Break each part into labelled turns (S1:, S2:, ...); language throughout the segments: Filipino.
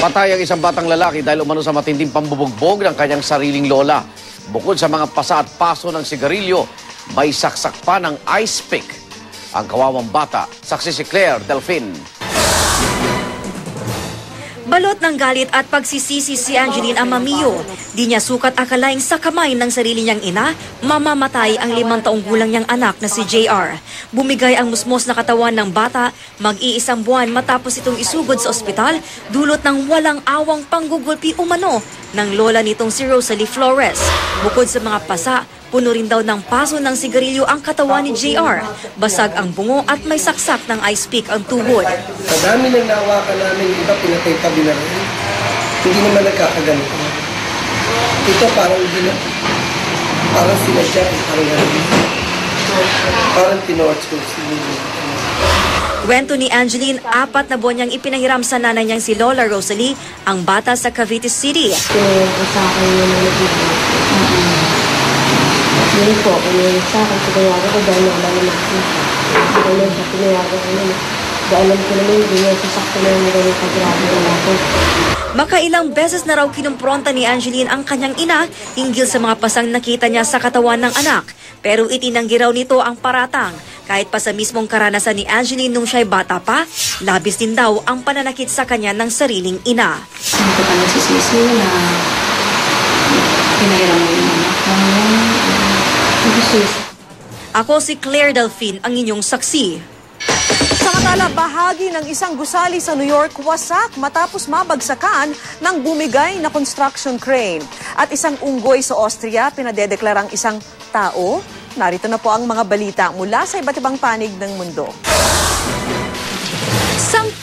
S1: Patay ang isang batang lalaki dahil umano sa matinding pambubugbog ng kanyang sariling lola. Bukod sa mga pasa at paso ng sigarilyo, may saksak pa ng ice pick. Ang kawawang bata, saksi si Claire Delfin.
S2: Balot ng galit at pagsisisi si Angeline Amamio. Di niya sukat akalaing sa kamay ng sarili niyang ina, mamamatay ang 5 taong gulang niyang anak na si JR. Bumigay ang musmos na katawan ng bata, mag-iisang buwan matapos itong isugod sa ospital, dulot ng walang awang panggugulpi umano ng lola nitong si Rosalie Flores. Bukod sa mga pasa, puno rin daw ng paso ng sigarilyo ang katawan ni JR. Basag ang bungo at may saksak ng ice pick ang tuhod.
S3: Sa dami ng nawakan namin, iba pinatay tabi na rin. Hindi naman nagkakaganito. Ito parang sinadya, parang tinorch ko.
S2: Kwento ni Angeline, 4 na buwan niyang ipinahiram sa nanay niyang si Lola Rosalie, ang bata sa Cavite City.
S4: Sa akin yun ang nagiging. Yun po, sa akin, pinayagan ko dahil wala naman siya. Dahil siya pinayagan ko naman. Dahil alam ko naman, hindi niya sasakto na yung ganun kagrabe na ako.
S2: Makailang beses na raw kinumpronta ni Angeline ang kanyang ina hinggil sa mga pasang nakita niya sa katawan ng anak. Pero itinanggi raw nito ang paratang. Kahit pa sa mismong karanasan ni Angeline nung siya'y bata pa, labis din daw ang pananakit sa kanya ng sariling ina.
S4: Hindi ko pa nasisisi na pinahiram mo yung anak.
S2: Ako si Claire Delfin, ang inyong saksi.
S5: Samantala, bahagi ng isang gusali sa New York wasak matapos mabagsakan ng bumigay na construction crane. At isang unggoy sa Austria, pinadedeklarang isang tao. Narito na po ang mga balita mula sa iba't ibang panig ng mundo.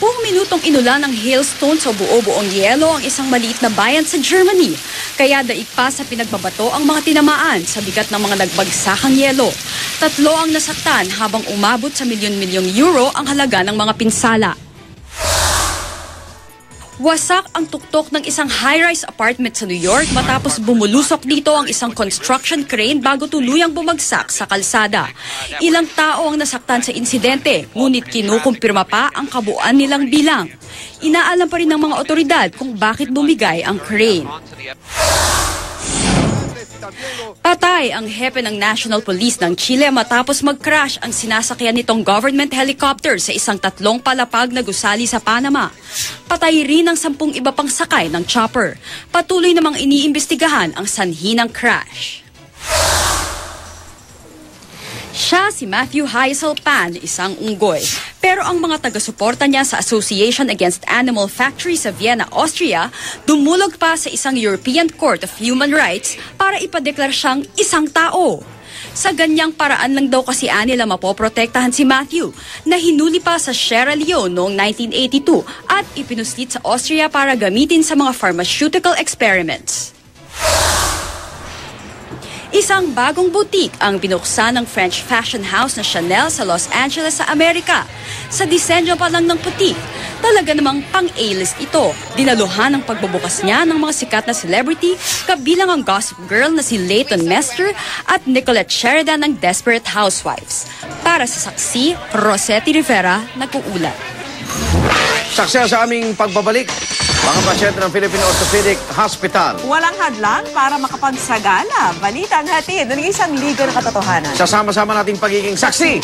S6: 10 minutong inulan ng hailstone sa buo-buong yelo ang isang maliit na bayan sa Germany. Kaya daig pa sa pinagbabato ang mga tinamaan sa bigat ng mga nagbagsakang yelo. 3 ang nasaktan habang umabot sa milyon-milyong euro ang halaga ng mga pinsala. Wasak ang tuktok ng isang high-rise apartment sa New York matapos bumulusok dito ang isang construction crane bago tuluyang bumagsak sa kalsada. Ilang tao ang nasaktan sa insidente, ngunit kinukumpirma pa ang kabuuan nilang bilang. Inaalam pa rin ng mga otoridad kung bakit bumigay ang crane. Patay ang hepe ng National Police ng Chile matapos mag-crash ang sinasakyan nitong government helicopter sa isang 3 palapag na gusali sa Panama. Patay rin ang 10 iba pang sakay ng chopper. Patuloy namang iniimbestigahan ang sanhi ng crash. Siya si Matthew Heiselpan, isang unggoy. Pero ang mga taga-suporta niya sa Association Against Animal Factory sa Vienna, Austria, dumulog pa sa isang European Court of Human Rights para ipadeklar siyang isang tao. Sa ganyang paraan lang daw kasi nila mapoprotektahan si Matthew, na hinuli pa sa Sierra Leone noong 1982 at ipinuslit sa Austria para gamitin sa mga pharmaceutical experiments. Isang bagong boutique ang binuksan ng French fashion house na Chanel sa Los Angeles sa Amerika. Sa disenyo pa lang ng boutique, talaga namang pang-A-list ito. Dinaluhan ang pagbubukas niya ng mga sikat na celebrity, kabilang ang gossip girl na si Leighton Meester at Nicolette Sheridan ng Desperate Housewives. Para sa saksi, Rosetti Rivera, nag-uulat.
S1: Saksi sa aming pagbabalik, mga pasyente ng Philippine Orthopedic Hospital.
S5: Walang hadlang para makapagsagala. Balita ang hatid ng isang liga ng katotohanan.
S1: Sasama-sama nating pagiging saksi.